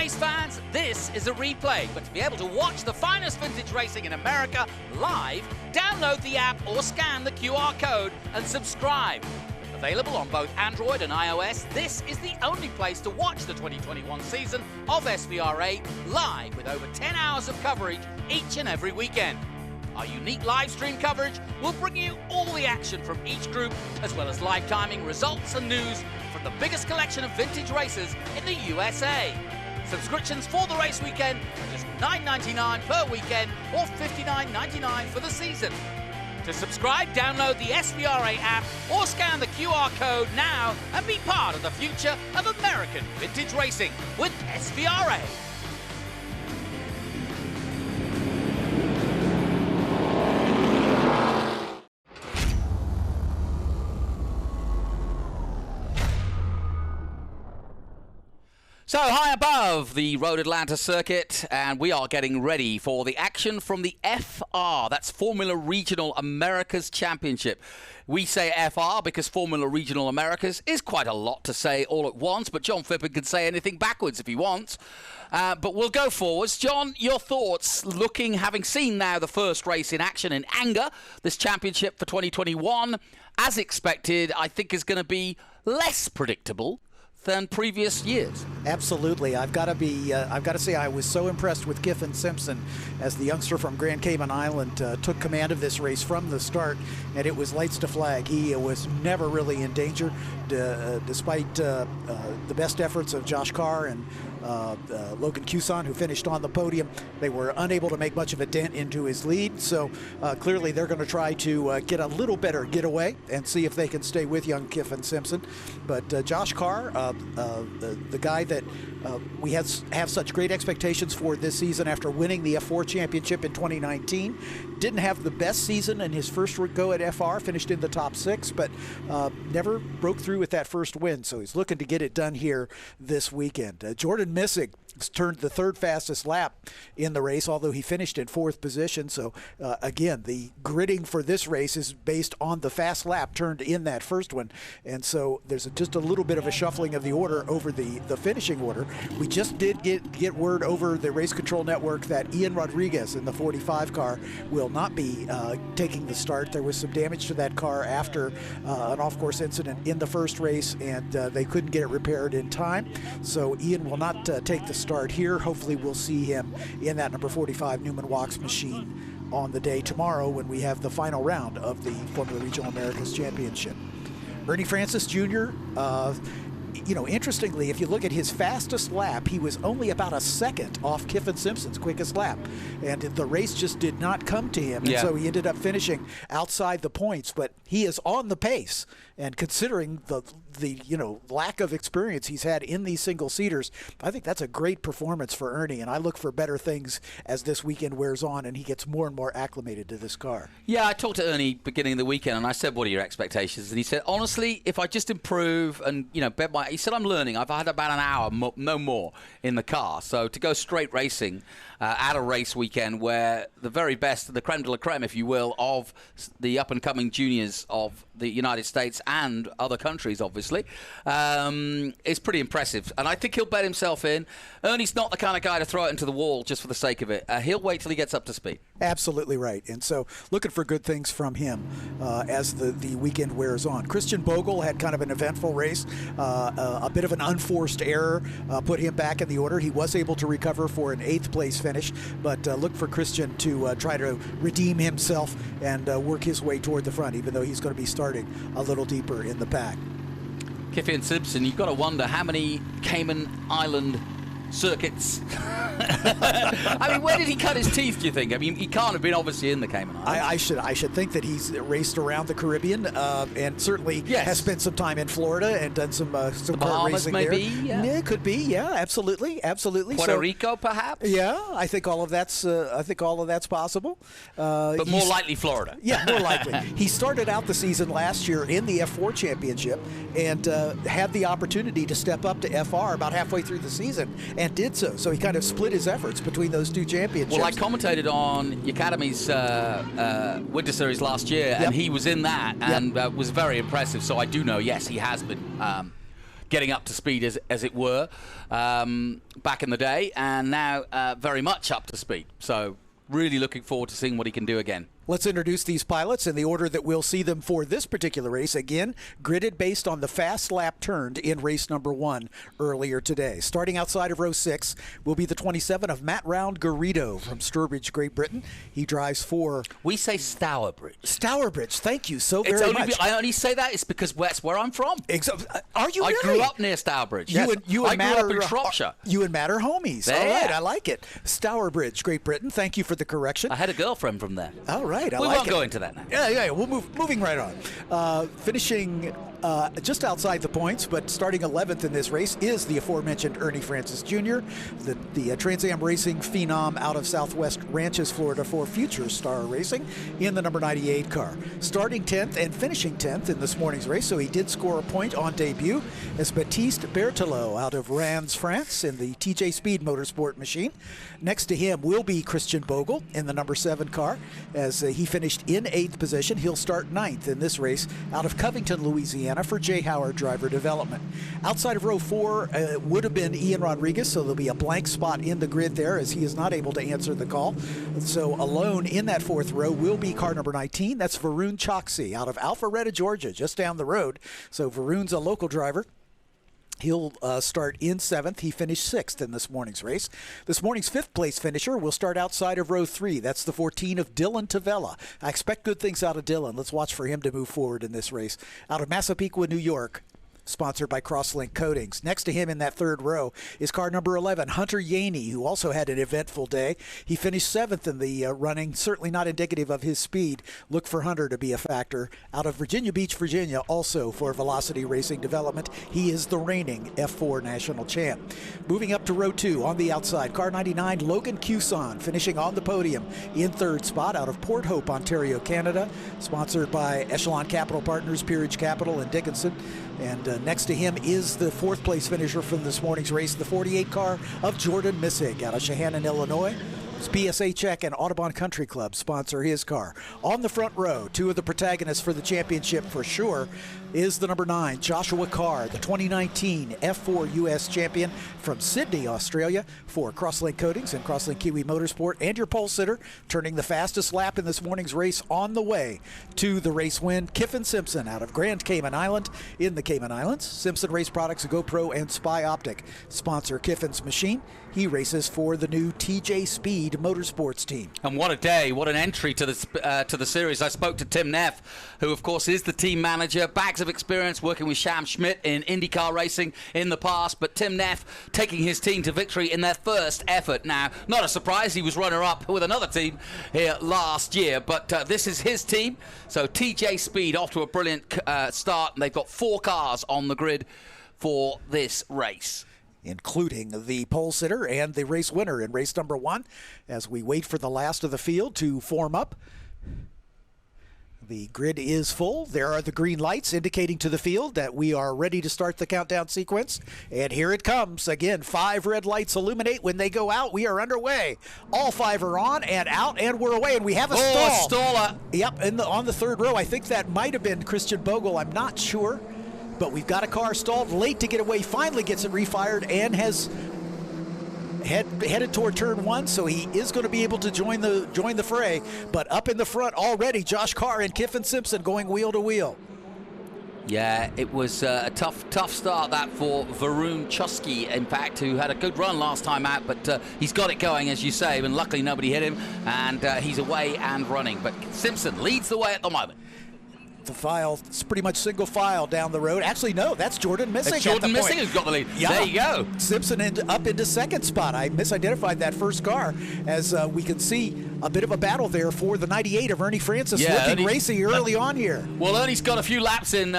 race fans, this is a replay, but to be able to watch the finest vintage racing in America live, download the app or scan the QR code and subscribe. Available on both Android and iOS, this is the only place to watch the 2021 season of SVRA live with over 10 hours of coverage each and every weekend. Our unique live stream coverage will bring you all the action from each group, as well as live timing, results and news from the biggest collection of vintage races in the USA. Subscriptions for the race weekend are just $9.99 per weekend or $59.99 for the season. To subscribe, download the SVRA app or scan the QR code now and be part of the future of American vintage racing with SVRA. So high above the Road Atlanta circuit, and we are getting ready for the action from the FR. That's Formula Regional Americas Championship. We say FR because Formula Regional Americas is quite a lot to say all at once, but John Phippen can say anything backwards if he wants. But we'll go forwards. John, your thoughts having seen now the first race in action in Anger, this championship for 2021, as expected, I think is going to be less predictable than previous years. Absolutely. I've got to say I was so impressed with Kyffin Simpson as the youngster from Grand Cayman Island took command of this race from the start, and it was lights to flag. He was never really in danger, despite the best efforts of Josh Carr and Logan Cuson, who finished on the podium. They were unable to make much of a dent into his lead, so clearly they're going to try to get a little better getaway and see if they can stay with young Kyffin Simpson. But Josh Carr, the guy that we have such great expectations for this season after winning the F4 championship in 2019, didn't have the best season in his first go at FR, finished in the top 6, but never broke through with that first win, so he's looking to get it done here this weekend. Jordan Missig turned the third fastest lap in the race, although he finished in 4th position. So again, the gridding for this race is based on the fast lap turned in that first one, and so there's just a little bit of a shuffling of the order over the finishing order. We just did get word over the Race Control Network that Ian Rodriguez in the 45 car will not be taking the start. There was some damage to that car after an off-course incident in the first race, and they couldn't get it repaired in time, so Ian will not take the start here. Hopefully we'll see him in that number 45 Newman Wachs machine on the day tomorrow when we have the final round of the Formula Regional Americas Championship. Ernie Francis Jr., interestingly, if you look at his fastest lap, he was only about a second off Kyffin Simpson's quickest lap, and the race just did not come to him, and so he ended up finishing outside the points, but he is on the pace, and considering the lack of experience he's had in these single-seaters, I think that's a great performance for Ernie, and I look for better things as this weekend wears on and he gets more and more acclimated to this car. Yeah, I talked to Ernie beginning of the weekend, and I said, what are your expectations? And he said, honestly, if I just improve and, he said, I'm learning. I've had about an hour, no more, in the car. So to go straight racing at a race weekend where the very best, the creme de la creme, if you will, of the up-and-coming juniors of the United States and other countries, obviously, is pretty impressive. And I think he'll bet himself in. Ernie's not the kind of guy to throw it into the wall just for the sake of it. He'll wait till he gets up to speed. Absolutely right. And so looking for good things from him as the weekend wears on. Christian Bogle had kind of an eventful race. A bit of an unforced error put him back in the order. He was able to recover for an 8th place finish, but look for Christian to try to redeem himself and work his way toward the front, even though he's going to be starting a little deeper in the pack. Kyffin Simpson, you've got to wonder how many Cayman Island circuits. I mean, where did he cut his teeth, do you think? I mean, he can't have been obviously in the Cayman Islands. I should think that he's raced around the Caribbean and certainly has spent some time in Florida and done some Bahamas racing maybe, there. Yeah, could be. Yeah, absolutely. Puerto Rico, perhaps. Yeah, I think all of that's possible. But more likely Florida. Yeah, more likely. He started out the season last year in the F4 championship and had the opportunity to step up to FR about halfway through the season, and did so. So he kind of split his efforts between those two championships. Well, I commentated on Academy's Winter Series last year, and he was in that and was very impressive. So I do know, yes, he has been getting up to speed, as it were, back in the day, and now very much up to speed. So really looking forward to seeing what he can do again. Let's introduce these pilots in the order that we'll see them for this particular race. Again, gridded based on the fast lap turned in race number 1 earlier today. Starting outside of row 6 will be the 27 of Matt Round Garrido from Stourbridge, Great Britain. He drives for... We say Stourbridge. Stourbridge, thank you so very much. I only say that it's because that's where I'm from. Are you really? I grew up near Stourbridge. I grew up in Shropshire. You and Matt are homies. There. All right, I like it. Stourbridge, Great Britain. Thank you for the correction. I had a girlfriend from there. All right, we won't go into that now. Yeah, we'll moving right on. Finishing just outside the points, but starting 11th in this race is the aforementioned Ernie Francis Jr., the Trans Am Racing phenom out of Southwest Ranches, Florida for Future Star Racing in the number 98 car. Starting 10th and finishing 10th in this morning's race, so he did score a point on debut, as Baptiste Berthelot out of Rennes, France in the TJ Speed Motorsport machine. Next to him will be Christian Bogle in the number 7 car, as he finished in 8th position. He'll start 9th in this race out of Covington, Louisiana for Jay Howard Driver Development. Outside of row 4 would have been Ian Rodriguez, so there'll be a blank spot in the grid there as he is not able to answer the call. So alone in that 4th row will be car number 19. That's Varun Choksi out of Alpharetta, Georgia, just down the road. So Varun's a local driver. He'll start in 7th. He finished 6th in this morning's race. This morning's 5th place finisher will start outside of row 3. That's the 14 of Dylan Tavella. I expect good things out of Dylan. Let's watch for him to move forward in this race. Out of Massapequa, New York, sponsored by Crosslink Coatings. Next to him in that 3rd row is car number 11, Hunter Yani, who also had an eventful day. He finished 7th in the running, certainly not indicative of his speed. Look for Hunter to be a factor. Out of Virginia Beach, Virginia, also for Velocity Racing Development. He is the reigning F4 national champ. Moving up to row 2 on the outside, car 99, Logan Cuson, finishing on the podium in 3rd spot out of Port Hope, Ontario, Canada, sponsored by Echelon Capital Partners, Peerage Capital, and Dickinson. And next to him is the 4th place finisher from this morning's race, the 48 car of Jordan Missig out of Chehanan, Illinois. PSA Czech and Audubon Country Club sponsor his car. On the front row, 2 of the protagonists for the championship for sure is the number 9, Joshua Carr, the 2019 F4 U.S. champion from Sydney, Australia, for Crosslink Coatings and Crosslink Kiwi Motorsport, and your pole sitter, turning the fastest lap in this morning's race on the way to the race win, Kiffin Simpson out of Grand Cayman Island in the Cayman Islands. Simpson Race Products, GoPro, and Spy Optic sponsor Kiffin's machine. He races for the new TJ Speed Motorsports team. And what a day, what an entry to the series. I spoke to Tim Neff, who of course is the team manager, bags of experience working with Sham Schmidt in IndyCar racing in the past, but Tim Neff taking his team to victory in their first effort. Now, not a surprise, he was runner-up with another team here last year, but this is his team. So TJ Speed off to a brilliant start, and they've got 4 cars on the grid for this race, including the pole sitter and the race winner in race number 1, as we wait for the last of the field to form up. The grid is full. There are the green lights indicating to the field that we are ready to start the countdown sequence. And here it comes. Again, 5 red lights illuminate. When they go out, we are underway. All 5 are on and out, and we're away. And we have a stall. A staller. Yep, on the 3rd row. I think that might have been Christian Bogle. I'm not sure. But we've got a car stalled, late to get away, finally gets it refired, and has headed toward turn 1, so he is going to be able to join the fray. But up in the front already, Josh Carr and Kiffin Simpson going wheel to wheel. Yeah, it was a tough start that for Varun Choski, in fact, who had a good run last time out, but he's got it going, as you say, and luckily nobody hit him, and he's away and running. But Simpson leads the way at the moment. The file, it's pretty much single file down the road. Actually, no, that's Jordan Missig. It's Jordan Missig who's got the lead. Yeah. There you go. Simpson up into 2nd spot. I misidentified that first car, as we can see a bit of a battle there for the 98 of Ernie Francis, looking racy early on here. Well, Ernie's got a few laps in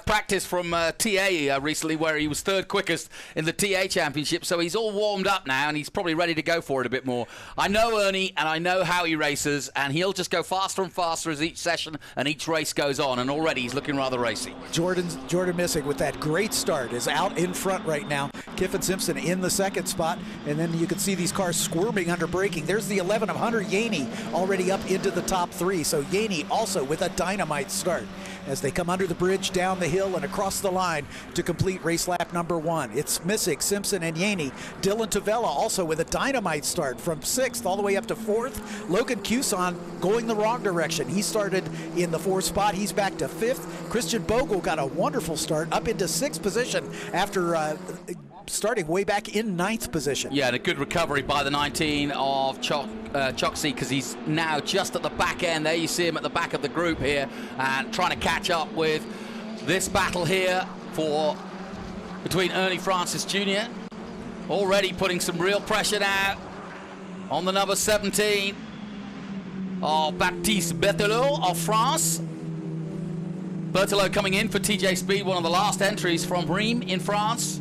practice from TA recently, where he was 3rd quickest in the TA championship, so he's all warmed up now, and he's probably ready to go for it a bit more. I know Ernie, and I know how he races, and he'll just go faster and faster as each session and each race goes on, and already he's looking rather racy. Jordan Missig with that great start is out in front right now. Kiffin Simpson in the 2nd spot, and then you can see these cars squirming under braking. There's the 11 of Hunter Yani already up into the top 3, so Yani also with a dynamite start. as they come under the bridge, down the hill, and across the line to complete race lap number 1. It's Missick, Simpson, and Yani. Dylan Tavella also with a dynamite start from 6th all the way up to 4th. Logan Cuson going the wrong direction. He started in the 4th spot. He's back to 5th. Christian Bogle got a wonderful start up into 6th position after starting way back in 9th position. Yeah, and a good recovery by the 19 of Choksy, because he's now just at the back end. There you see him at the back of the group here and trying to catch up with this battle here between Ernie Francis Jr. already putting some real pressure now on the number 17 of Baptiste Berthelot of France. Berthelot coming in for TJ Speed, one of the last entries from Reims in France.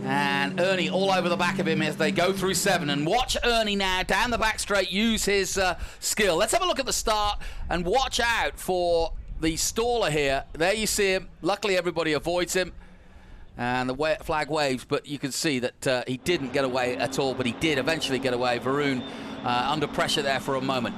And Ernie all over the back of him as they go through 7. And watch Ernie now down the back straight use his skill. Let's have a look at the start and watch out for the staller here. There you see him. Luckily everybody avoids him and the flag waves, but you can see that he didn't get away at all, but he did eventually get away. Varun under pressure there for a moment.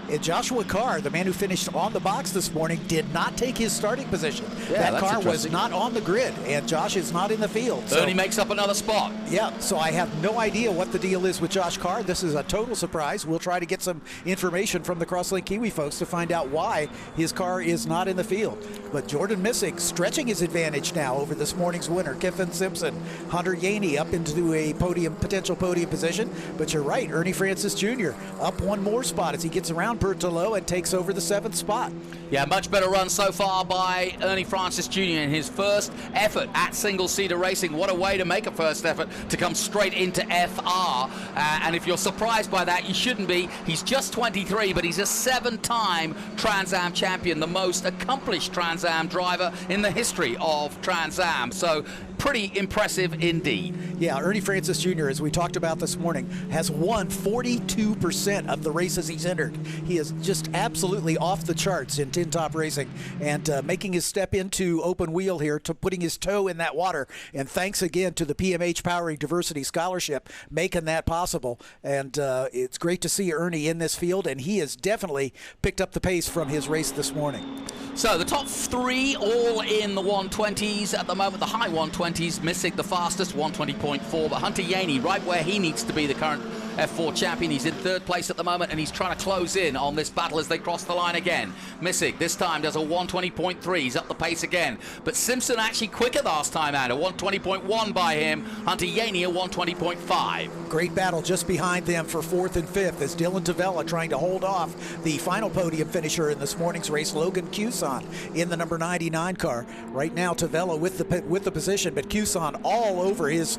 And Joshua Carr, the man who finished on the box this morning, did not take his starting position. Yeah, that car was not on the grid, and Josh is not in the field. So, Ernie makes up another spot. Yeah, so I have no idea what the deal is with Josh Carr. This is a total surprise. We'll try to get some information from the Crosslink Kiwi folks to find out why his car is not in the field. But Jordan Missick stretching his advantage now over this morning's winner, Kiffin Simpson. Hunter Yani up into a potential podium position. But you're right, Ernie Francis Jr. up one more spot as he gets around Berthelot and takes over the 7th spot. Yeah, much better run so far by Ernie Francis Jr. in his first effort at single-seater racing. What a way to make a first effort, to come straight into FR. And if you're surprised by that, you shouldn't be. He's just 23, but he's a 7-time Trans Am champion, the most accomplished Trans Am driver in the history of Trans Am. So pretty impressive indeed. Yeah, Ernie Francis Jr., as we talked about this morning, has won 42% of the races he's entered. He is just absolutely off the charts in tin top racing, and making his step into open wheel here, to putting his toe in that water. And thanks again to the PMH Powering Diversity Scholarship making that possible. And it's great to see Ernie in this field, and he has definitely picked up the pace from his race this morning. So the top 3 all in the 120s at the moment, the high 120s. Missick the fastest, 120.4, but Hunter Yani right where he needs to be, the current F4 champion. He's in 3rd place at the moment, and he's trying to close in on this battle as they cross the line again. Missick this time does a 120.3. He's up the pace again, but Simpson actually quicker last time out, a 120.1 by him. Hunter Yani a 120.5. Great battle just behind them for 4th and 5th as Dylan Tavella trying to hold off the final podium finisher in this morning's race, Logan Cuson, in the number 99 car. Right now Tavella with the position, but Cuson all over his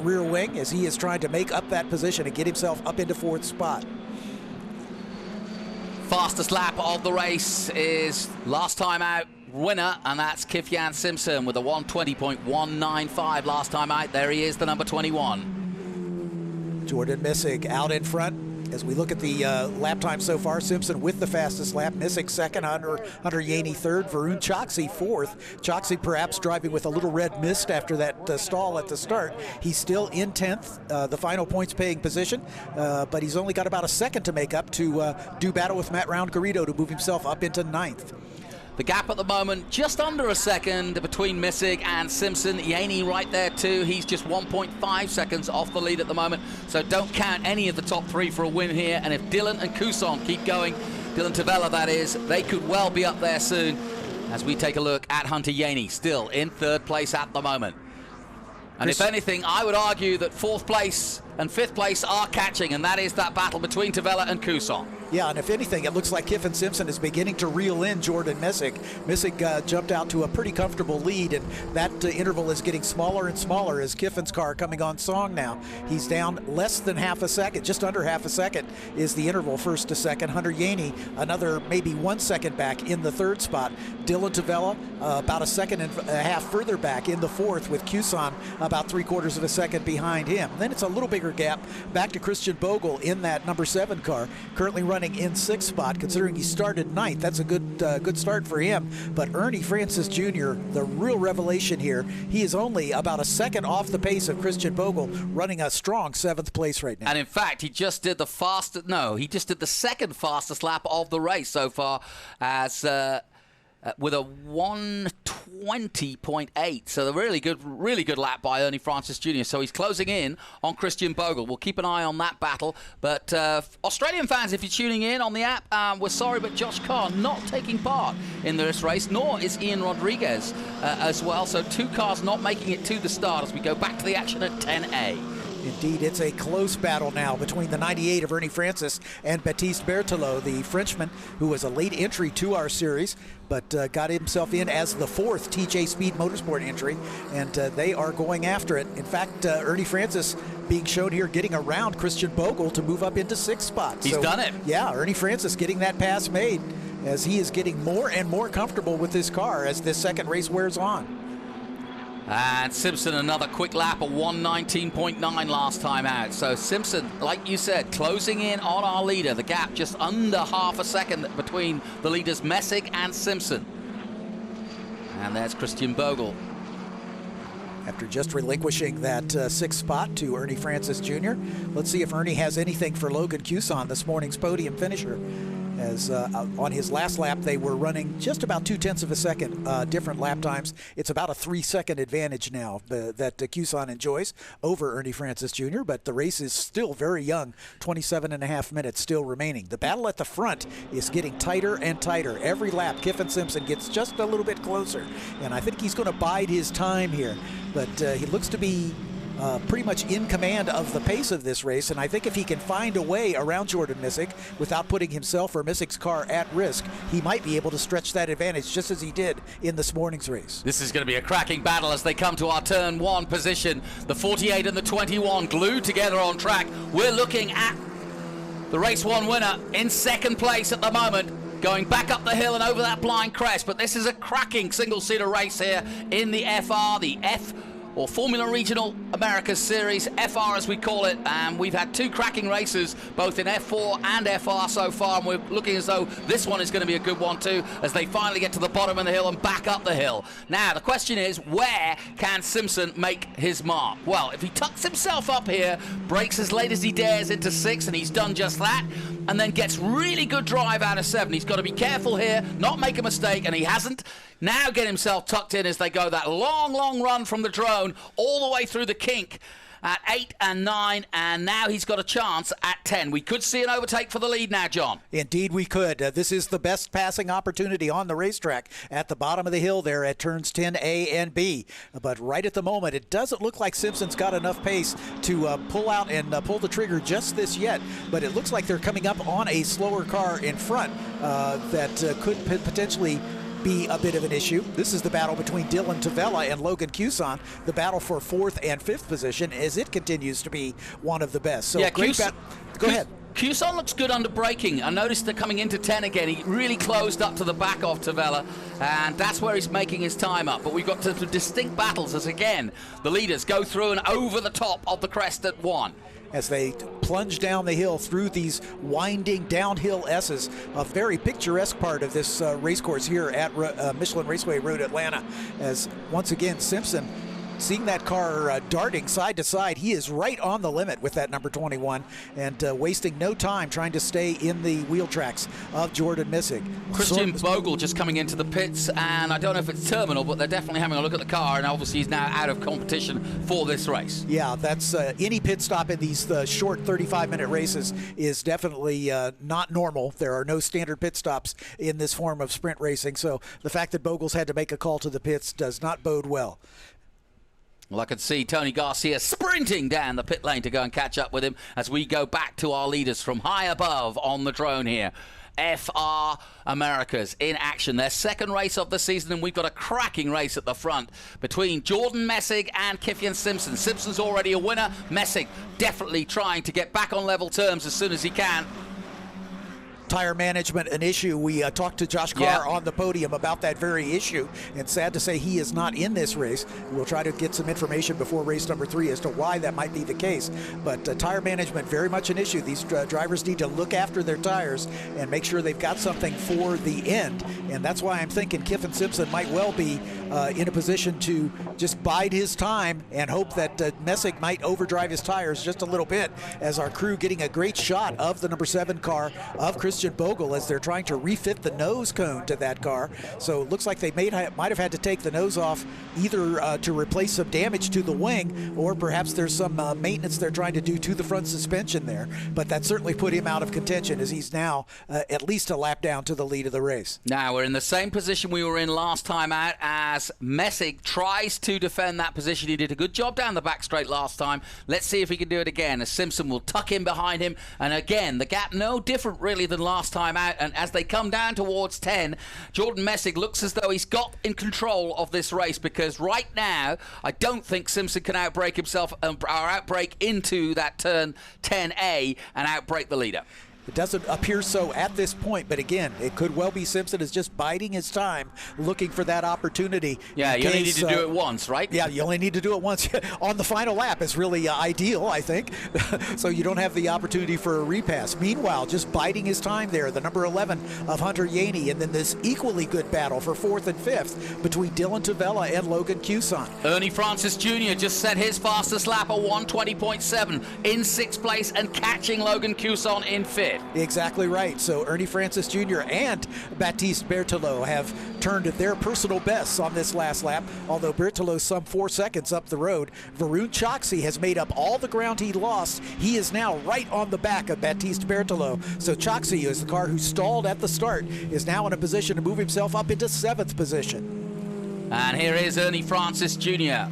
rear wing as he is trying to make up that position and get himself up into 4th spot. Fastest lap of the race is last time out winner, and that's Kiffin Simpson with a 120.195 last time out. There he is, the number 21. Jordan Missick out in front. As we look at the lap time so far, Simpson with the fastest lap, Missick 2nd, Hunter Yani 3rd, Varun Choksy 4th. Choksy perhaps driving with a little red mist after that stall at the start. He's still in 10th, the final points paying position, but he's only got about a second to make up to do battle with Matt Round-Garrido to move himself up into 9th. The gap at the moment, just under a second between Missick and Simpson. Yani right there too. He's just 1.5 seconds off the lead at the moment. So don't count any of the top 3 for a win here. And if Dylan and Cuson keep going, Dylan Tavella that is, they could well be up there soon. As we take a look at Hunter Yani, still in 3rd place at the moment. And if anything, I would argue that 4th place and 5th place are catching, and that is that battle between Tavella and Cuson. Yeah, and if anything, it looks like Kiffin Simpson is beginning to reel in Jordan Missick. Missick jumped out to a pretty comfortable lead, and that interval is getting smaller and smaller as Kiffin's car coming on song now. He's down less than half a second, just under half a second is the interval 1st to 2nd. Hunter Yani, another maybe 1 second back in the 3rd spot. Dylan Tavella, about a second and a half further back in the 4th, with Cuson about 3/4 of a second behind him. Then it's a little bigger gap back to Christian Bogle in that number 7 car, currently running in 6th spot, considering he started 9th. That's a good start for him. But Ernie Francis Jr., the real revelation here, he is only about a second off the pace of Christian Bogle, running a strong 7th place right now. And in fact, he just did the 2nd fastest lap of the race so far, as with a 1:20.8. So a really good lap by Ernie Francis Jr. So he's closing in on Christian Bogle. We'll keep an eye on that battle. But Australian fans, if you're tuning in on the app, we're sorry, but Josh Carr not taking part in this race, nor is Ian Rodriguez as well. So 2 cars not making it to the start as we go back to the action at 10A. Indeed, it's a close battle now between the 98 of Ernie Francis and Baptiste Berthelot, the Frenchman who was a late entry to our series, but got himself in as the 4th TJ Speed Motorsport entry, and they are going after it. In fact, Ernie Francis being shown here getting around Christian Bogle to move up into 6th spot. He's done it. Yeah, Ernie Francis getting that pass made as he is getting more and more comfortable with his car as this second race wears on. And Simpson, another quick lap, a 1:19.9 last time out. So Simpson, like you said, closing in on our leader. The gap just under half a second between the leaders Messig and Simpson. And there's Christian Bogle. After just relinquishing that 6th spot to Ernie Francis Jr., let's see if Ernie has anything for Logan Cuson, this morning's podium finisher. As on his last lap, they were running just about 0.2 of a second different lap times. It's about a 3-second advantage now that Cuson enjoys over Ernie Francis Jr., but the race is still very young, 27.5 minutes still remaining. The battle at the front is getting tighter and tighter. Every lap, Kiffin Simpson gets just a little bit closer, and I think he's going to bide his time here, but he looks to be pretty much in command of the pace of this race, and I think if he can find a way around Jordan Messick without putting himself or Messick's car at risk, he might be able to stretch that advantage just as he did in this morning's race. This is going to be a cracking battle as they come to our turn 1 position. The 48 and the 21 glued together on track. We're looking at the race 1 winner in 2nd place at the moment, going back up the hill and over that blind crest. But this is a cracking single-seater race here in the FR, the F or Formula Regional Americas Series, FR as we call it, and we've had 2 cracking races both in F4 and FR so far, and we're looking as though this one is going to be a good one too as they finally get to the bottom of the hill and back up the hill. Now the question is, where can Simpson make his mark? Well, if he tucks himself up here, brakes as late as he dares into 6, and he's done just that, and then gets really good drive out of 7, he's got to be careful here, not make a mistake, and he hasn't. Now get himself tucked in as they go that long run from the drone all the way through the kink at 8 and 9, and now he's got a chance at 10. We could see an overtake for the lead now, John. Indeed we could. This is the best passing opportunity on the racetrack at the bottom of the hill there at turns 10A and B. But right at the moment, it doesn't look like Simpson's got enough pace to pull out and pull the trigger just this yet. But it looks like they're coming up on a slower car in front that could potentially be a bit of an issue. This is the battle between Dylan Tavella and Logan Cuson, the battle for 4th and 5th position, as it continues to be one of the best. So yeah, great Go ahead. Cuson looks good under braking. I noticed that coming into 10 again, he really closed up to the back of Tavella, and that's where he's making his time up. But we've got two distinct battles as, again, the leaders go through and over the top of the crest at 1. As they plunge down the hill through these winding downhill S's, a very picturesque part of this race course here at Michelin Raceway Road Atlanta. As once again, Simpson, seeing that car darting side to side, he is right on the limit with that number 21 and wasting no time trying to stay in the wheel tracks of Jordan Messick. Christian Bogle just coming into the pits, and I don't know if it's terminal, but they're definitely having a look at the car, and obviously he's now out of competition for this race. Yeah, that's any pit stop in these short 35-minute races is definitely not normal. There are no standard pit stops in this form of sprint racing, so the fact that Bogle's had to make a call to the pits does not bode well. Well, I could see Tony Garcia sprinting down the pit lane to go and catch up with him as we go back to our leaders from high above on the drone here. FR Americas in action, their 2nd race of the season, and we've got a cracking race at the front between Jordan Messig and Kiffin Simpson. Simpson's already a winner. Messig definitely trying to get back on level terms as soon as he can. Tire management an issue. We talked to Josh Carr on the podium about that very issue, and sad to say he is not in this race. We'll try to get some information before race number 3 as to why that might be the case. But tire management, very much an issue. These drivers need to look after their tires and make sure they've got something for the end, and that's why I'm thinking Kiffin Simpson might well be in a position to just bide his time and hope that Messick might overdrive his tires just a little bit, as our crew getting a great shot of the number 7 car of Christian Bogle as they're trying to refit the nose cone to that car. So it looks like they might have had to take the nose off either to replace some damage to the wing, or perhaps there's some maintenance they're trying to do to the front suspension there. But that certainly put him out of contention, as he's now at least a lap down to the lead of the race. Now we're in the same position we were in last time out, as Messick tries to defend that position. He did a good job down the back straight last time. Let's see if he can do it again, as Simpson will tuck in behind him. And again, the gap no different really than last time out. And as they come down towards 10, Jordan Messick looks as though he's got in control of this race, because right now I don't think Simpson can outbrake himself or outbrake into that turn 10A and outbrake the leader. It doesn't appear so at this point, but again, it could well be Simpson is just biding his time, looking for that opportunity. Yeah, you only need to do it once, right? Yeah, you only need to do it once on the final lap. Is really ideal, I think. So you don't have the opportunity for a repass. Meanwhile, just biding his time there, the number 11 of Hunter Yani, and then this equally good battle for 4th and 5th between Dylan Tavella and Logan Cuson. Ernie Francis Jr. just set his fastest lap at 1:20.7 in 6th place and catching Logan Cuson in 5th. Exactly right. So Ernie Francis Jr. and Baptiste Berthelot have turned their personal bests on this last lap, although Berthelot's some 4 seconds up the road. Varun Choksi has made up all the ground he lost. He is now right on the back of Baptiste Berthelot. So Choksi, is the car who stalled at the start, is now in a position to move himself up into 7th position. And here is Ernie Francis Jr.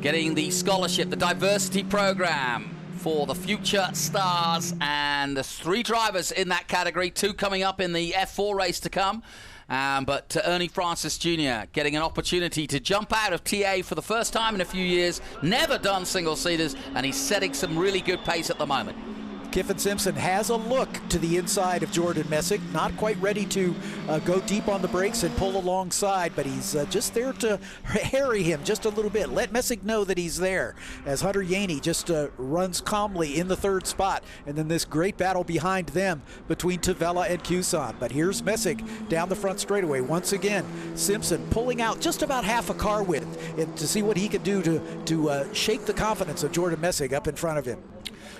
getting the scholarship, the diversity program for the future stars, and there's 3 drivers in that category, 2 coming up in the F4 race to come. But Ernie Francis Jr. getting an opportunity to jump out of TA for the first time in a few years, never done single-seaters, and he's setting some really good pace at the moment. Kyffin Simpson has a look to the inside of Jordan Messick, not quite ready to go deep on the brakes and pull alongside, but he's just there to harry him just a little bit. Let Messick know that he's there, as Hunter Yani just runs calmly in the 3rd spot, and then this great battle behind them between Tavella and Cuson. But here's Messick down the front straightaway once again. Simpson pulling out just about half a car width and to see what he can do to shake the confidence of Jordan Messick up in front of him.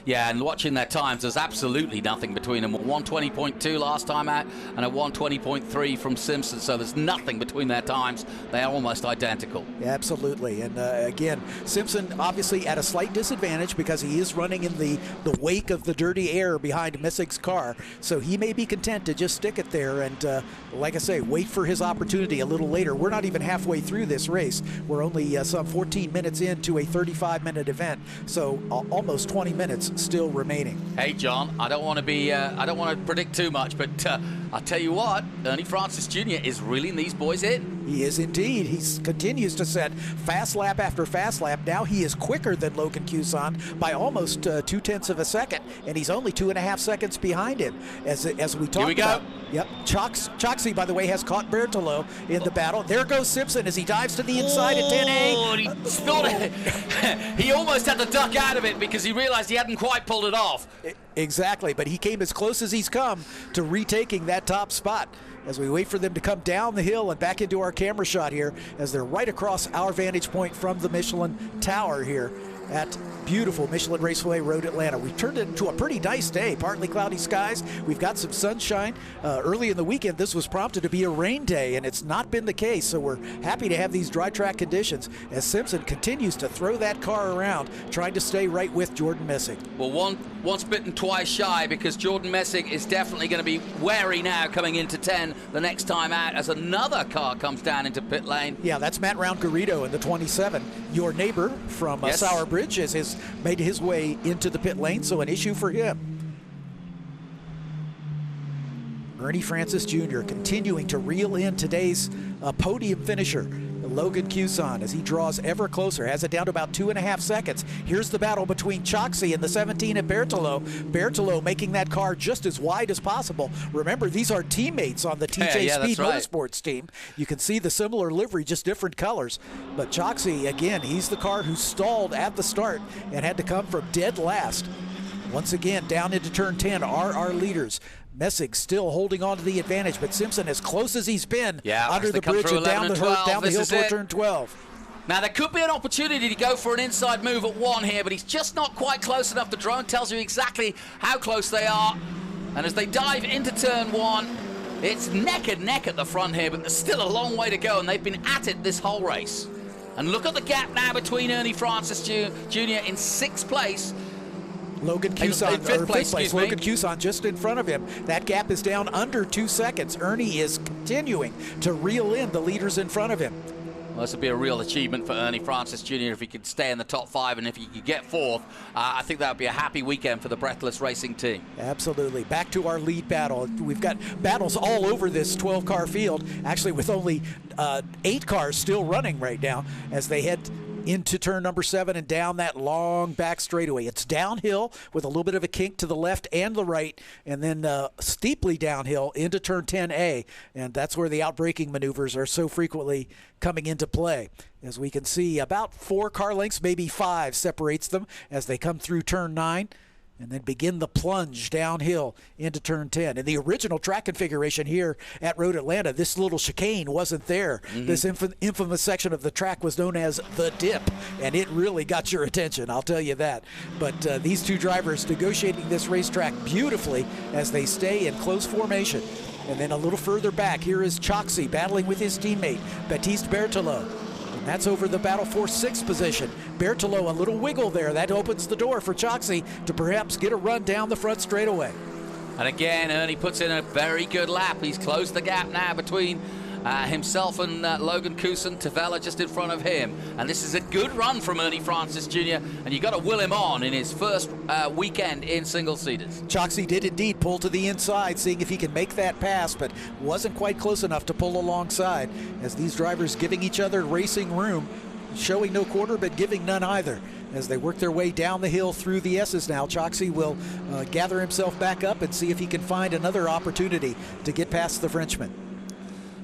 Yeah, and watching their times, there's absolutely nothing between them. 1:20.2 last time out and a 1:20.3 from Simpson, so there's nothing between their times. They are almost identical. Yeah, absolutely. And again, Simpson obviously at a slight disadvantage because he is running in the wake of the dirty air behind Messick's car, so he may be content to just stick it there and, like I say, wait for his opportunity a little later. We're not even halfway through this race. We're only some 14 minutes into a 35-minute event, so almost 20 minutes still remaining. Hey John, I don't want to predict too much, but I'll tell you what, Ernie Francis Jr. is reeling these boys in. He is indeed. He continues to set fast lap after fast lap. Now he is quicker than Logan Cuson by almost 0.2 of a second, and he's only 2.5 seconds behind him. As we talked about. Yep. Choksi, by the way, has caught Berthelot in the battle. There goes Simpson as he dives to the inside at 10A. He almost had to duck out of it because he realized he hadn't quite pulled it off. Exactly, but he came as close as he's come to retaking that top spot. As we wait for them to come down the hill and back into our camera shot here, as they're right across our vantage point from the Michelin Tower here at beautiful Michelin Raceway Road Atlanta. We've turned it into a pretty nice day. Partly cloudy skies. We've got some sunshine. Early in the weekend, this was prompted to be a rain day, and it's not been the case, so we're happy to have these dry track conditions as Simpson continues to throw that car around, trying to stay right with Jordan Messick. Well, once bitten, twice shy, because Jordan Messick is definitely going to be wary now coming into 10 the next time out as another car comes down into pit lane. Yeah, that's Matt Round-Garrido in the 27. Your neighbor from Sour Bridge has made his way into the pit lane, so an issue for him. Ernie Francis Jr. continuing to reel in today's podium finisher, Logan Cuson, as he draws ever closer, has it down to about 2.5 seconds. Here's the battle between Choksi and the 17 at Berthelot. Berthelot making that car just as wide as possible. Remember, these are teammates on the TJ Speed Motorsports team. You can see the similar livery, just different colors. But Choksi, again, he's the car who stalled at the start and had to come from dead last. Once again, down into turn 10 are our leaders. Messig still holding on to the advantage, but Simpson as close as he's been under the bridge and down the hill toward turn 12. Now, there could be an opportunity to go for an inside move at 1 here, but he's just not quite close enough. The drone tells you exactly how close they are. And as they dive into turn 1, it's neck and neck at the front here, but there's still a long way to go, and they've been at it this whole race. And look at the gap now between Ernie Francis Jr. in 6th place. Logan Cuson, in 5th place, Logan Cuson just in front of him. That gap is down under 2 seconds. Ernie is continuing to reel in the leaders in front of him. Well, this would be a real achievement for Ernie Francis Jr. if he could stay in the top 5, and if he could get 4th. I think that would be a happy weekend for the Breathless Racing team. Absolutely. Back to our lead battle. We've got battles all over this 12-car field, actually with only 8 cars still running right now as they head into turn number 7 and down that long back straightaway. It's downhill with a little bit of a kink to the left and the right, and then steeply downhill into turn 10A, and that's where the outbraking maneuvers are so frequently coming into play. As we can see, about 4 car lengths, maybe 5, separates them as they come through turn 9. And then begin the plunge downhill into turn 10. In the original track configuration here at Road Atlanta, this little chicane wasn't there. This infamous section of the track was known as the dip, and it really got your attention, I'll tell you that. But these two drivers negotiating this racetrack beautifully as they stay in close formation. And then a little further back, here is Choxy battling with his teammate, Baptiste Berthelot. That's over the battle for 6th position. Berthelot, a little wiggle there. That opens the door for Choxy to perhaps get a run down the front straightaway. And again, Ernie puts in a very good lap. He's closed the gap now between himself and Logan Cuson. Tavella just in front of him. And this is a good run from Ernie Francis Jr. And you got to will him on in his first weekend in single-seaters. Choxy did indeed pull to the inside, seeing if he can make that pass, but wasn't quite close enough to pull alongside, as these drivers giving each other racing room, showing no quarter but giving none either. As they work their way down the hill through the S's now, Choxy will gather himself back up and see if he can find another opportunity to get past the Frenchman.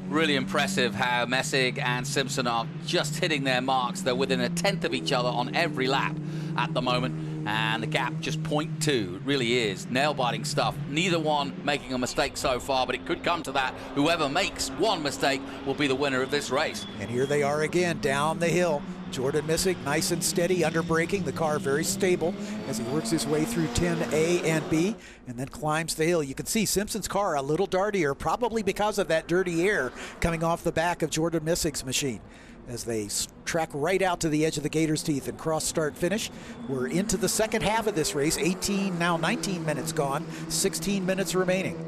Really impressive how Messig and Simpson are just hitting their marks. They're within a 1/10 of each other on every lap at the moment, and the gap just 0.2. It really is nail-biting stuff. Neither one making a mistake so far, but it could come to that. Whoever makes one mistake will be the winner of this race. And here they are again down the hill. Jordan Messig nice and steady under braking, the car very stable as he works his way through 10A and B and then climbs the hill. You can see Simpson's car a little dartier, probably because of that dirty air coming off the back of Jordan Messig's machine. As they track right out to the edge of the Gator's Teeth and cross start finish. We're into the second half of this race. 19 minutes gone, 16 minutes remaining.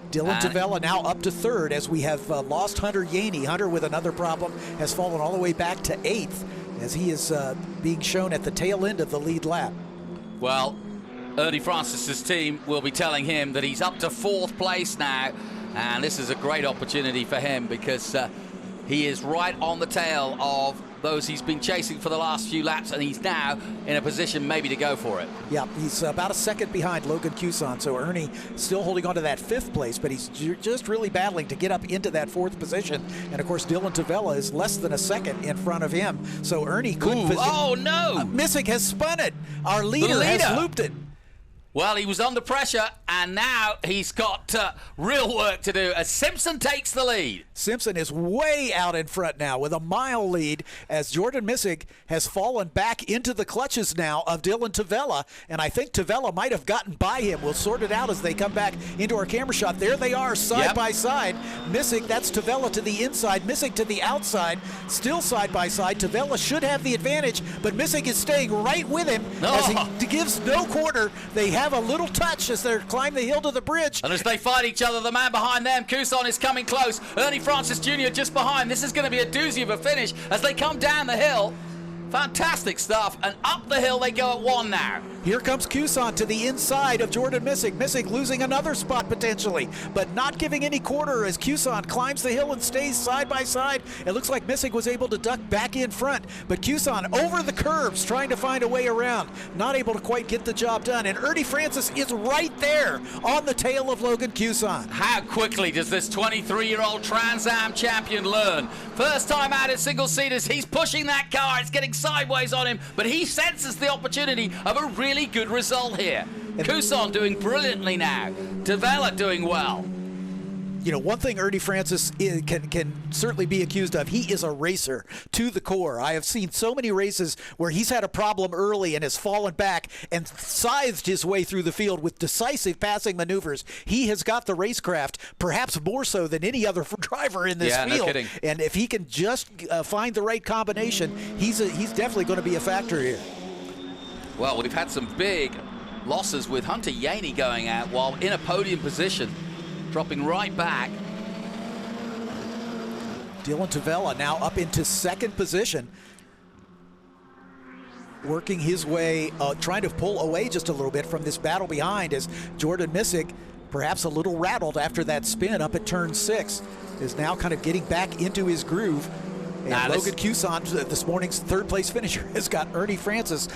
Dylan Tavella now up to 3rd as we have lost Hunter Yani. Hunter, with another problem, has fallen all the way back to 8th as he is being shown at the tail end of the lead lap. Well, Ernie Francis's team will be telling him that he's up to 4th place now, and this is a great opportunity for him because he is right on the tail of those he's been chasing for the last few laps, and he's now in a position maybe to go for it. Yeah, he's about a second behind Logan Cuson, so Ernie still holding on to that 5th place, but he's just really battling to get up into that 4th position. And of course, Dylan Tavella is less than a second in front of him, so Ernie could... Oh no! Messig has spun it. Our leader has looped it. Well, he was under pressure, and now he's got real work to do as Simpson takes the lead. Simpson is way out in front now with a mile lead as Jordan Messig has fallen back into the clutches now of Dylan Tavella, and I think Tavella might have gotten by him. We'll sort it out as they come back into our camera shot. There they are, side by side. Messig, that's Tavella to the inside, Messig to the outside, still side by side. Tavella should have the advantage, but Messig is staying right with him as he gives no quarter. They have a little touch as they climb the hill to the bridge. And as they fight each other, the man behind them, Cuson, is coming close. Ernie Francis Jr. just behind. This is going to be a doozy of a finish as they come down the hill. Fantastic stuff, and up the hill they go at 1 now. Here comes Cuson to the inside of Jordan Messig. Messig losing another spot potentially, but not giving any quarter as Cuson climbs the hill and stays side by side. It looks like Messig was able to duck back in front, but Cuson over the curbs trying to find a way around. Not able to quite get the job done, and Ernie Francis is right there on the tail of Logan Cuson. How quickly does this 23-year-old Trans Am champion learn? First time out in single-seaters, he's pushing that car. It's getting sideways on him, but he senses the opportunity of a really good result here. Couson doing brilliantly now. Tavella doing well. You know, one thing Ernie Francis can certainly be accused of, he is a racer to the core. I have seen so many races where he's had a problem early and has fallen back and scythed his way through the field with decisive passing maneuvers. He has got the racecraft, perhaps more so than any other driver in this field. No kidding. And if he can just find the right combination, he's definitely going to be a factor here. Well, we've had some big losses with Hunter Yani going out while in a podium position, dropping right back. Dylan Tavella now up into second position, working his way, trying to pull away just a little bit from this battle behind, as Jordan Missick, perhaps a little rattled after that spin up at turn 6, is now kind of getting back into his groove. And Logan Couson, this morning's third place finisher, has got Ernie Francis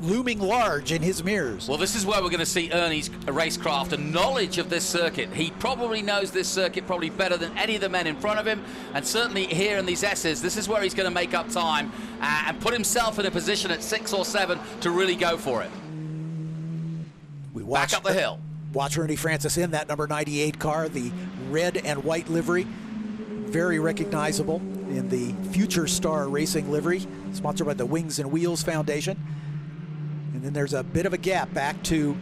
looming large in his mirrors. Well, this is where we're going to see Ernie's racecraft and knowledge of this circuit. He probably knows this circuit probably better than any of the men in front of him, and certainly here in these S's, this is where he's going to make up time and put himself in a position at 6 or 7 to really go for it. Back up the hill. Watch Ernie Francis in that number 98 car, the red and white livery. Very recognizable in the Future Star Racing livery, sponsored by the Wings and Wheels Foundation. And then there's a bit of a gap back to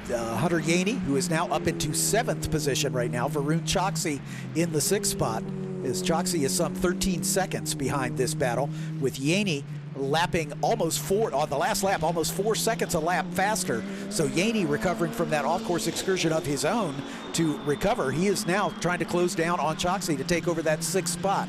Hunter Yani, who is now up into 7th position right now. Varun Choksi in the 6th spot, as Choksi is some 13 seconds behind this battle, with Yani lapping almost 4 on the last lap, almost 4 seconds a lap faster. So Yani recovering from that off-course excursion of his own to recover. He is now trying to close down on Choksi to take over that 6th spot.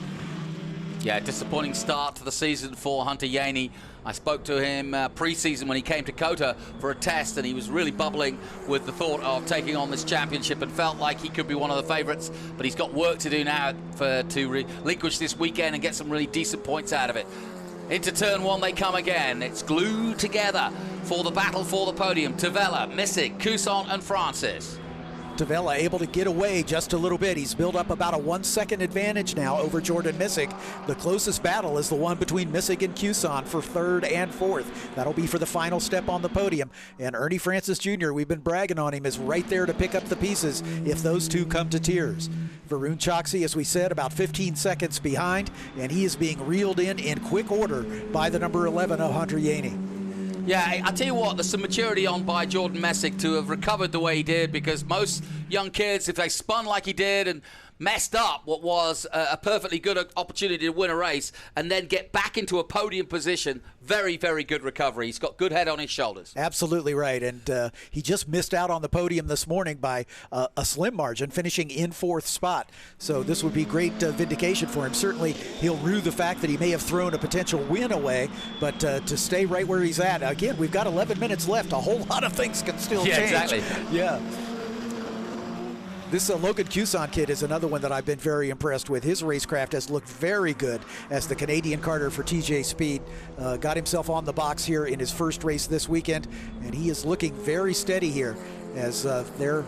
Yeah, disappointing start to the season for Hunter Yani. I spoke to him pre-season when he came to COTA for a test, and he was really bubbling with the thought of taking on this championship and felt like he could be one of the favorites, but he's got work to do now to relinquish this weekend and get some really decent points out of it. Into turn 1 they come again. It's glued together for the battle for the podium. Tavella, Missick, Couson and Francis. Tavella able to get away just a little bit. He's built up about a 1-second advantage now over Jordan Missick. The closest battle is the one between Missick and Couson for 3rd and 4th. That'll be for the final step on the podium. And Ernie Francis Jr., we've been bragging on him, is right there to pick up the pieces if those two come to tears. Varun Choksi, as we said, about 15 seconds behind, and he is being reeled in quick order by the number 11 of Hunter Yani. Yeah, I tell you what, there's some maturity on by Jordan Missick to have recovered the way he did, because most young kids, if they spun like he did and messed up what was a perfectly good opportunity to win a race and then get back into a podium position, very, very good recovery. He's got good head on his shoulders. Absolutely right, and he just missed out on the podium this morning by a slim margin, finishing in 4th spot. So this would be great vindication for him. Certainly he'll rue the fact that he may have thrown a potential win away, but to stay right where he's at. Again, we've got 11 minutes left. A whole lot of things can still change. Exactly. Yeah. This Logan Couson kid is another one that I've been very impressed with. His racecraft has looked very good as the Canadian Carter for TJ Speed. Got himself on the box here in his first race this weekend, and he is looking very steady here as they're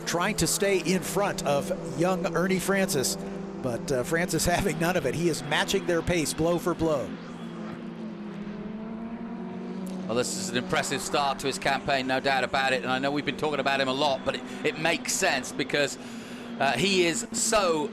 trying to stay in front of young Ernie Francis, but Francis having none of it. He is matching their pace blow for blow. Well, this is an impressive start to his campaign, no doubt about it. And I know we've been talking about him a lot, but it makes sense because he is so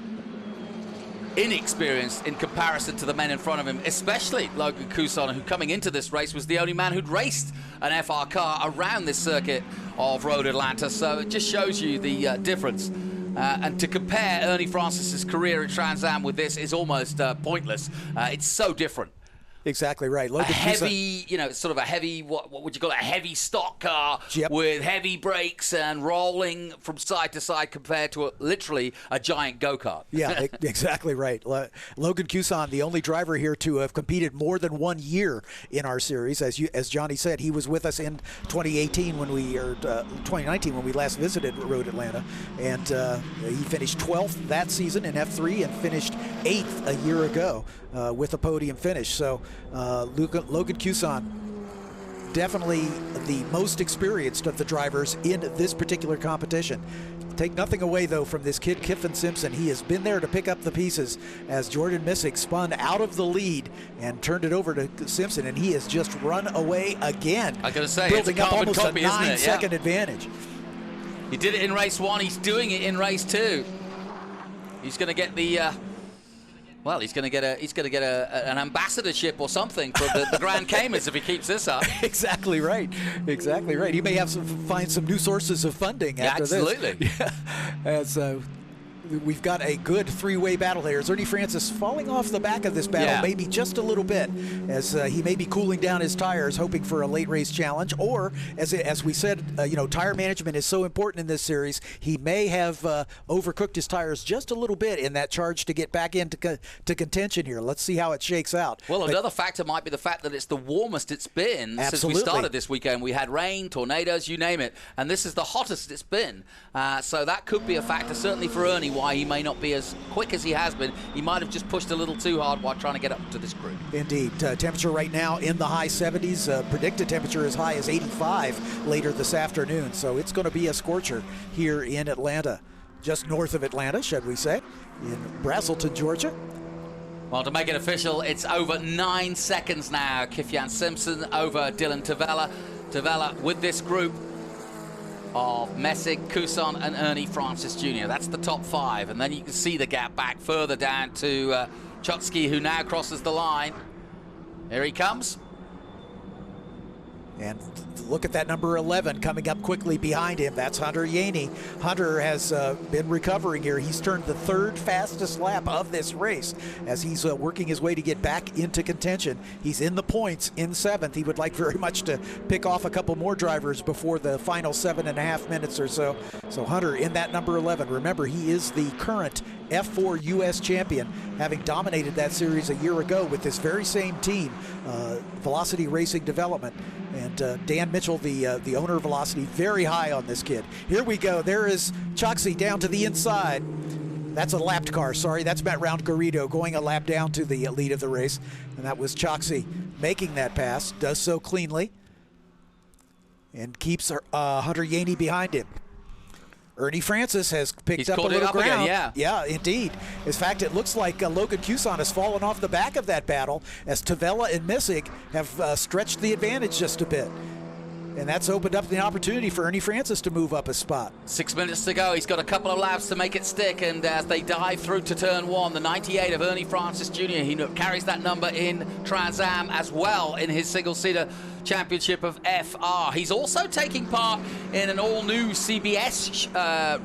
inexperienced in comparison to the men in front of him, especially Logan Couson, who coming into this race was the only man who'd raced an FR car around this circuit of Road Atlanta. So it just shows you the difference. And to compare Ernie Francis's career at Trans Am with this is almost pointless. It's so different. Exactly right. Logan a heavy, you know, sort of a heavy, what would you call it, a heavy stock car with heavy brakes and rolling from side to side compared to literally a giant go-kart. Yeah, exactly right. Logan Couson, the only driver here to have competed more than 1 year in our series. As Johnny said, he was with us in 2018 when we, or 2019 when we last visited Road Atlanta, and he finished 12th that season in F3 and finished 8th a year ago with a podium finish. So Logan Couson definitely the most experienced of the drivers in this particular competition. Take nothing away, though, from this kid, Kyffin Simpson. He has been there to pick up the pieces as Jordan Missick spun out of the lead and turned it over to Simpson, and he has just run away again. I gotta say, building it's a up almost carbon copy, a isn't it? 9-second advantage. He did it in race 1. He's doing it in race 2. He's going to get the. Well, he's going to get an ambassadorship or something for the Grand Caymans if he keeps this up. Exactly right. Exactly right. He may have find some new sources of funding after absolutely. this. Yeah. As we've got a good three-way battle here. Is Ernie Francis falling off the back of this battle maybe just a little bit, as he may be cooling down his tires, hoping for a late race challenge, or as we said, tire management is so important in this series. He may have overcooked his tires just a little bit in that charge to get back into contention here. Let's see how it shakes out. Well, another factor might be the fact that it's the warmest it's been since we started this weekend. We had rain, tornadoes, you name it, and this is the hottest it's been. So that could be a factor, certainly for Ernie, why he may not be as quick as he has been. He might have just pushed a little too hard while trying to get up to this group. Indeed. Temperature right now in the high 70s. Predicted temperature as high as 85 later this afternoon. So it's going to be a scorcher here in Atlanta. Just north of Atlanta, should we say, in Braselton, Georgia. Well, to make it official, it's over 9 seconds now. Kyffin Simpson over Dylan Tavella. Tavella with this group of Messick, Couson, and Ernie Francis Jr. That's the top 5, and then you can see the gap back further down to Chotsky, who now crosses the line. Here he comes. And look at that number 11 coming up quickly behind him. That's Hunter Yani. Hunter has been recovering here. He's turned the 3rd fastest lap of this race as he's working his way to get back into contention. He's in the points in 7th. He would like very much to pick off a couple more drivers before the final 7.5 minutes or so. So Hunter in that number 11. Remember, he is the current F4 U.S. champion, having dominated that series a year ago with this very same team, Velocity Racing Development. And Dan Mitchell, the owner of Velocity, very high on this kid. Here we go. There is Choxy down to the inside. That's a lapped car, sorry. That's Matt Round-Garrido going a lap down to the lead of the race. And that was Choxy making that pass, does so cleanly, and keeps Hunter Yani behind him. Ernie Francis has picked up a little ground. Again, yeah, indeed. In fact, it looks like Logan Couson has fallen off the back of that battle as Tavella and Missick have stretched the advantage just a bit. And that's opened up the opportunity for Ernie Francis to move up a spot. 6 minutes to go. He's got a couple of laps to make it stick, and as they dive through to turn 1, the 98 of Ernie Francis Jr., he carries that number in Trans Am as well in his single-seater championship of FR. He's also taking part in an all-new CBS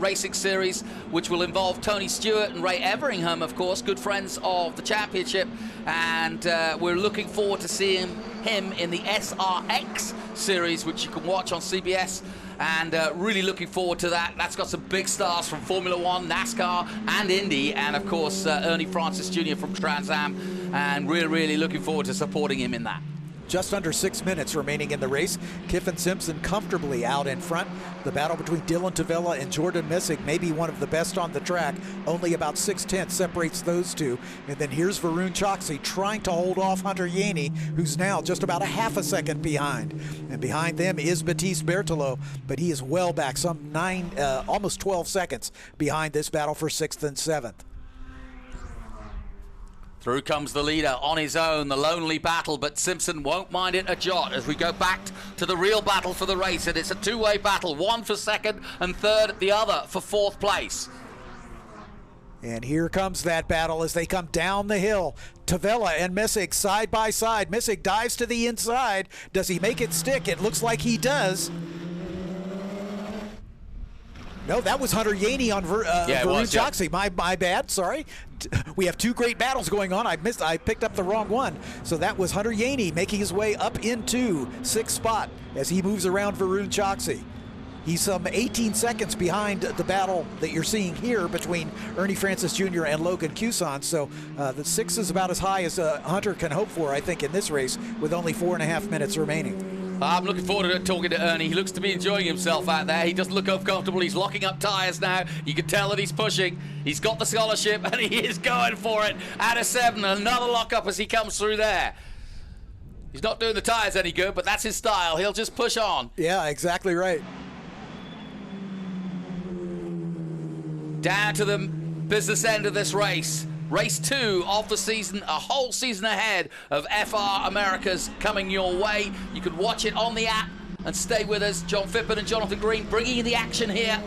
racing series, which will involve Tony Stewart and Ray Everingham, of course, good friends of the championship, and we're looking forward to seeing him in the SRX series, which you can watch on CBS, and really looking forward to that. That's got some big stars from Formula One, NASCAR, and Indy, and of course Ernie Francis Jr. from Trans Am, and really looking forward to supporting him in that. Just under 6 minutes remaining in the race. Kyffin Simpson comfortably out in front. The battle between Dylan Tavella and Jordan Missick may be one of the best on the track. Only about 6/10 separates those two. And then here's Varun Choksey trying to hold off Hunter Yani, who's now just about a half a second behind. And behind them is Baptiste Berthelot, but he is well back, some almost 12 seconds behind this battle for 6th and 7th. Through comes the leader on his own, the lonely battle, but Simpson won't mind it a jot as we go back to the real battle for the race, and it's a two-way battle, one for 2nd and 3rd, the other for 4th place. And here comes that battle as they come down the hill. Tavella and Missick side by side. Missick dives to the inside. Does he make it stick? It looks like he does. No, that was Hunter Yani on Varun Choksey. My bad, sorry. We have two great battles going on. I picked up the wrong one. So that was Hunter Yani making his way up into 6th spot as he moves around Varun Choksey. He's some 18 seconds behind the battle that you're seeing here between Ernie Francis Jr. and Logan Couson. So the 6 is about as high as Hunter can hope for, I think, in this race with only 4.5 minutes remaining. I'm looking forward to talking to Ernie. He looks to be enjoying himself out there. He doesn't look uncomfortable. He's locking up tires now. You can tell that he's pushing. He's got the scholarship, and he is going for it. Out of 7, another lockup as he comes through there. He's not doing the tires any good, but that's his style. He'll just push on. Yeah, exactly right. Down to the business end of this race. Race 2 of the season, a whole season ahead of FR Americas coming your way. You can watch it on the app and stay with us. John Phippen and Jonathan Green bringing you the action here.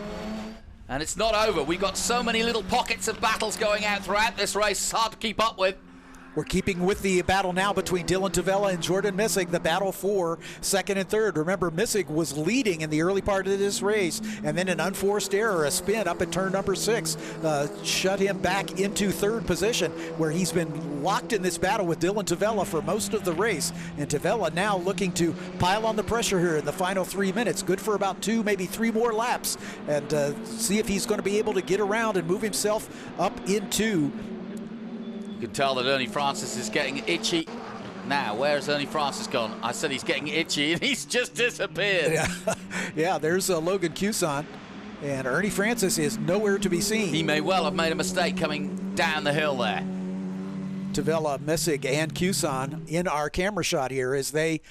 And it's not over. We've got so many little pockets of battles going out throughout this race. It's hard to keep up with. We're keeping with the battle now between Dylan Tavella and Jordan Missig, the battle for second and third. Remember, Missig was leading in the early part of this race, and then an unforced error, a spin up at turn number 6, shut him back into third position, where he's been locked in this battle with Dylan Tavella for most of the race. And Tavella now looking to pile on the pressure here in the final 3 minutes. Good for about 2, maybe 3 more laps, and see if he's going to be able to get around and move himself up into. You can tell that Ernie Francis is getting itchy. Now, where's Ernie Francis gone? I said he's getting itchy, and he's just disappeared. Yeah, there's Logan Cuson, and Ernie Francis is nowhere to be seen. He may well have made a mistake coming down the hill there. Tavella, Missig, and Cuson in our camera shot here as they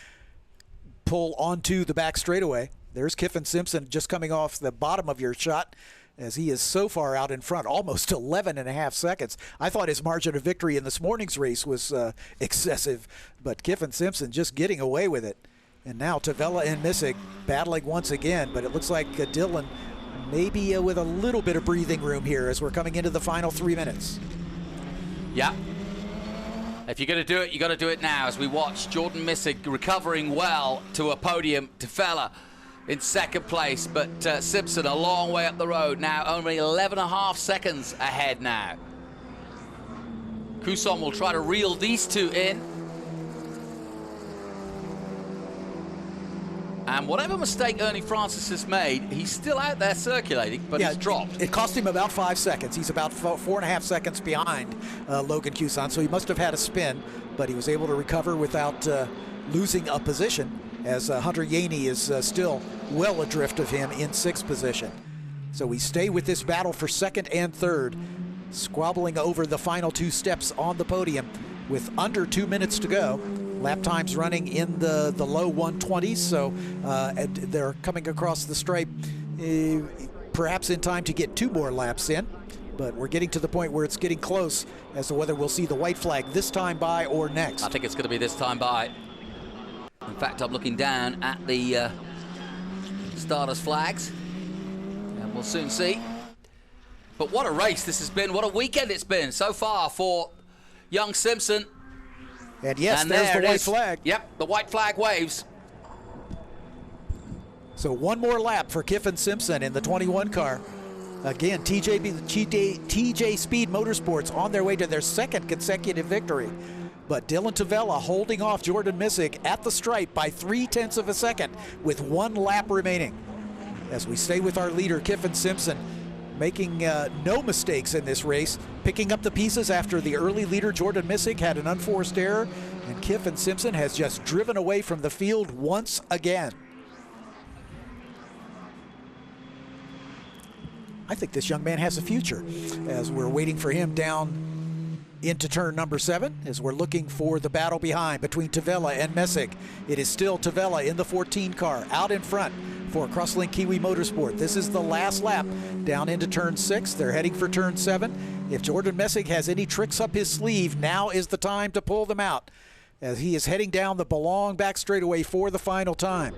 pull onto the back straightaway. There's Kiffin Simpson just coming off the bottom of your shot, as he is so far out in front, almost 11.5 seconds. I thought his margin of victory in this morning's race was excessive, but Kiffin Simpson just getting away with it. And now Tavella and Missig battling once again, but it looks like Dylan maybe with a little bit of breathing room here as we're coming into the final 3 minutes. Yeah. If you're going to do it, you got to do it now, as we watch Jordan Missig recovering well to a podium. Tavella in second place, but Simpson a long way up the road now, only 11.5 seconds ahead now. Cuson will try to reel these two in. And whatever mistake Ernie Francis has made, he's still out there circulating, but he's dropped. It cost him about 5 seconds. He's about 4.5 seconds behind Logan Cuson, so he must have had a spin, but he was able to recover without losing a position, as Hunter Yani is still well adrift of him in 6th position. So we stay with this battle for second and third, squabbling over the final 2 steps on the podium with under 2 minutes to go. Lap times running in the low 120s, so they're coming across the stripe perhaps in time to get 2 more laps in. But we're getting to the point where it's getting close as to whether we'll see the white flag this time by or next. I think it's going to be this time by. In fact, I'm looking down at the starters' flags, and we'll soon see. But what a race this has been. What a weekend it's been so far for young Simpson. And yes, there's the white flag. Yep, the white flag waves. So 1 more lap for Kiffin Simpson in the 21 car. Again, TJ Speed Motorsports on their way to their 2nd consecutive victory. But Dylan Tavella holding off Jordan Missig at the stripe by 0.3 of a second with 1 lap remaining. As we stay with our leader, Kiffin Simpson, making no mistakes in this race, picking up the pieces after the early leader, Jordan Missig, had an unforced error, and Kiffin Simpson has just driven away from the field once again. I think this young man has a future, as we're waiting for him down into turn number 7, as we're looking for the battle behind between Tavella and Missig. It is still Tavella in the 14 car, out in front for Crosslink Kiwi Motorsport. This is the last lap down into turn 6. They're heading for turn 7. If Jordan Missig has any tricks up his sleeve, now is the time to pull them out, as he is heading down the Bogle back straightaway for the final time.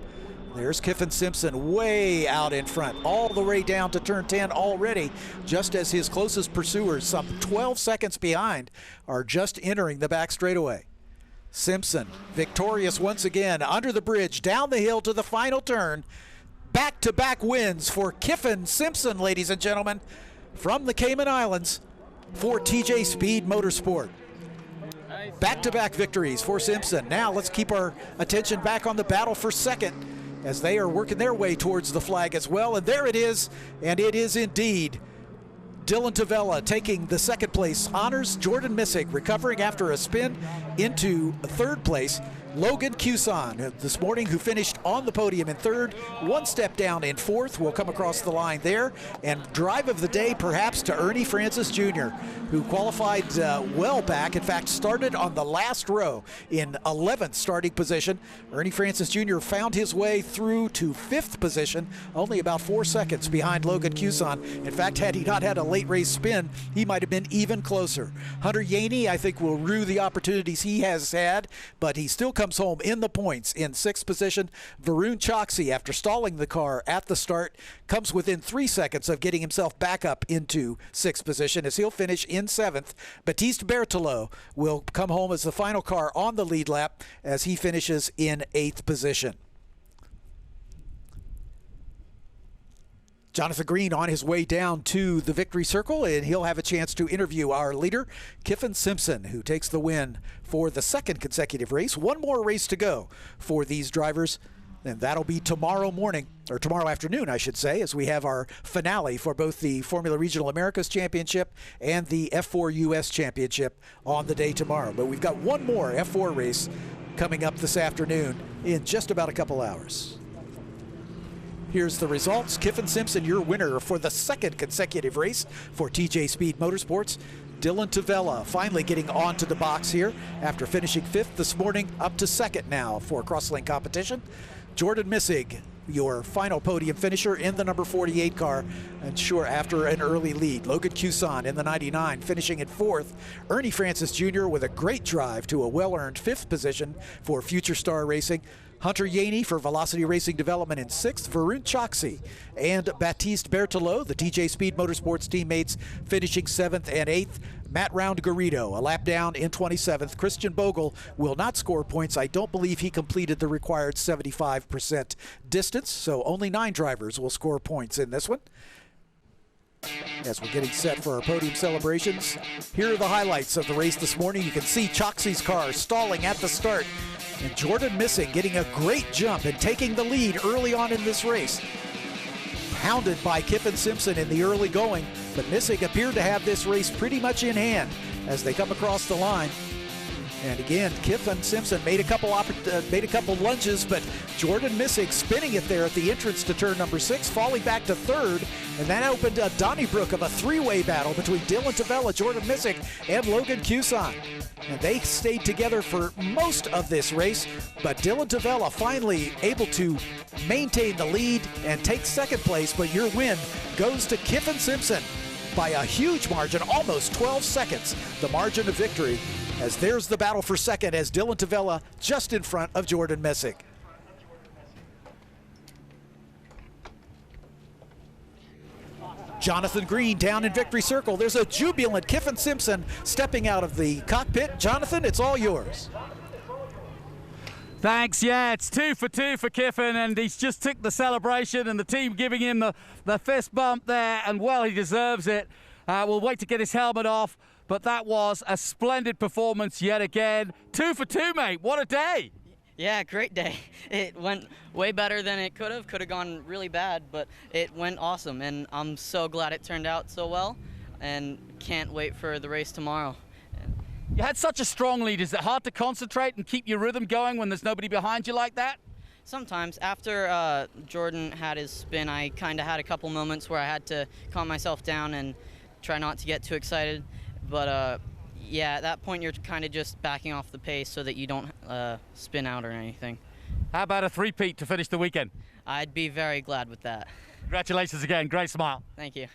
There's Kiffin Simpson way out in front, all the way down to turn 10 already, just as his closest pursuers, some 12 seconds behind, are just entering the back straightaway. Simpson, victorious once again, under the bridge, down the hill to the final turn. Back-to-back wins for Kiffin Simpson, ladies and gentlemen, from the Cayman Islands for TJ Speed Motorsport. Back-to-back victories for Simpson. Now let's keep our attention back on the battle for second, as they are working their way towards the flag as well. And there it is, and it is indeed Dylan Tavella taking the 2nd place honors. Jordan Missig recovering after a spin into 3rd place. Logan Cuson this morning, who finished on the podium in third, one step down in fourth, will come across the line there. And drive of the day perhaps to Ernie Francis Jr., who qualified well back. In fact, started on the last row in 11th starting position. Ernie Francis Jr. found his way through to 5th position, only about 4 seconds behind Logan Cuson. In fact, had he not had a late race spin, he might have been even closer. Hunter Yani, I think, will rue the opportunities he has had, but he still comes home in the points in 6th position. Varun Choksi, after stalling the car at the start, comes within 3 seconds of getting himself back up into 6th position as he'll finish in 7th. Baptiste Berthelot will come home as the final car on the lead lap as he finishes in 8th position. Jonathan Green on his way down to the victory circle, and he'll have a chance to interview our leader, Kyffin Simpson, who takes the win for the 2nd consecutive race. One more race to go for these drivers, and that'll be tomorrow morning, or tomorrow afternoon, I should say, as we have our finale for both the Formula Regional Americas Championship and the F4 US Championship on the day tomorrow. But we've got one more F4 race coming up this afternoon in just about a couple hours. Here's the results. Kyffin Simpson, your winner for the 2nd consecutive race for TJ Speed Motorsports. Dylan Tavella finally getting onto the box here after finishing 5th this morning, up to 2nd now for crosslink competition. Jordan Missig, your final podium finisher in the number 48 car, and sure, after an early lead. Logan Cuson in the 99, finishing at 4th. Ernie Francis Jr. with a great drive to a well-earned 5th position for Future Star Racing. Hunter Yani for Velocity Racing Development in 6th. Varun Choksi and Baptiste Berthelot, the TJ Speed Motorsports teammates, finishing 7th and 8th. Matt Round Garrido, a lap down in 27th. Christian Bogle will not score points. I don't believe he completed the required 75% distance, so only 9 drivers will score points in this one. As we're getting set for our podium celebrations, here are the highlights of the race this morning. You can see Choksi's car stalling at the start, and Jordan Missig getting a great jump and taking the lead early on in this race. Hounded by Kyffin Simpson in the early going, but Missig appeared to have this race pretty much in hand as they come across the line. And again, Kyffin Simpson made a couple lunges, but Jordan Missig spinning it there at the entrance to turn number 6, falling back to 3rd, and that opened a Donnybrook of a 3-way battle between Dylan Tavella, Jordan Missig, and Logan Cuson. And they stayed together for most of this race, but Dylan Tavella finally able to maintain the lead and take 2nd place, but your win goes to Kyffin Simpson by a huge margin, almost 12 seconds, the margin of victory, as there's the battle for 2nd as Dylan Tavella just in front of Jordan Missig. Jonathan Green down in victory circle. There's a jubilant Kyffin Simpson stepping out of the cockpit. Jonathan, it's all yours. Thanks. Yeah, it's 2 for 2 for Kyffin, and he's just took the celebration, and the team giving him the fist bump there, and well, he deserves it. We'll wait to get his helmet off, but that was a splendid performance yet again. 2 for 2, mate. What a day. Yeah, great day. It went way better than it could have. Could have gone really bad, but it went awesome, and I'm so glad it turned out so well, and can't wait for the race tomorrow. You had such a strong lead. Is it hard to concentrate and keep your rhythm going when there's nobody behind you like that? Sometimes. After Jordan had his spin, I kind of had a couple moments where I had to calm myself down and try not to get too excited. But yeah, at that point, you're kind of just backing off the pace so that you don't spin out or anything. How about a 3-peat to finish the weekend? I'd be very glad with that. Congratulations again. Great smile. Thank you.